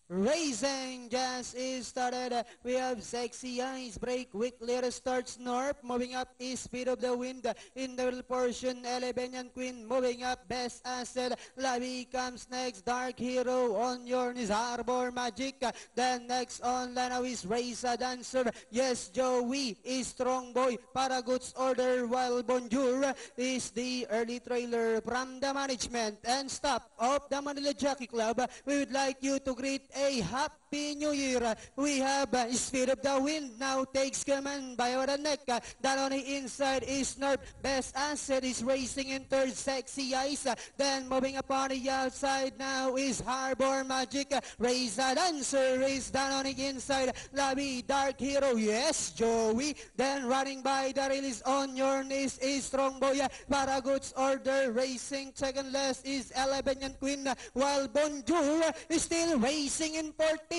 Racing just is started. We have Sexy Eyes break quickly. Starts north, moving up is Speed of the Wind. In the middle portion, Elebenian Queen moving up. Best Asset. Lavi comes next. Dark Hero on your knees. Harbor Magic. Then next on Lana is Raisa Dancer. Yes, Joey is Strong Boy. Paragood's Order, while Bonjour is the early trailer from the management and staff of the Manila Jockey Club. We would like you to greet a Happy New Year. We have Speed of the Wind now takes command by our neck. Down on the inside is Nerf. Best Asset is racing in third. Sexy Eyes. Then moving up on the outside now is Harbor Magic. Raisa Dancer is down on the inside. Labi Dark Hero. Yes, Joey. Then running by the release on your knees is Strong Boy. Paragood's Order racing second last is Elebenian Queen. While Bonjour is still racing in 14th.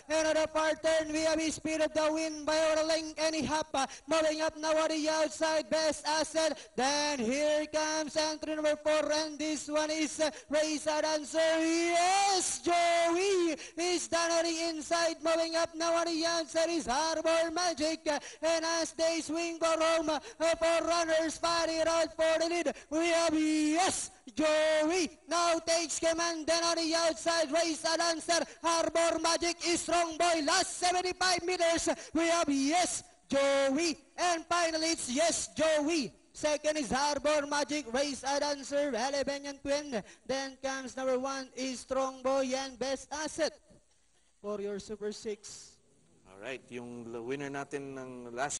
Another part turn, we have Speed of the Wind by Orling and Ihapa. Moving up now on the outside, Best Asset. Then here comes entry number 4, and this one is Raisa Dancer. Yes, Joey is down on the inside. Moving up now on the outside is Harbor Magic. And as they swing for home, for runners fighting out for the lead, we have yes, Joey now takes command. Then on the outside, Raisa Dancer. Harbor Magic is Strong Boy. Last 75 meters, we have yes, Joey. And finally, it's yes, Joey. Second is Harbor Magic, Raisa Dancer, Elebenian Queen. Then comes number 1 is Strong Boy and Best Asset for your Super 6. Alright, yung winner natin ng last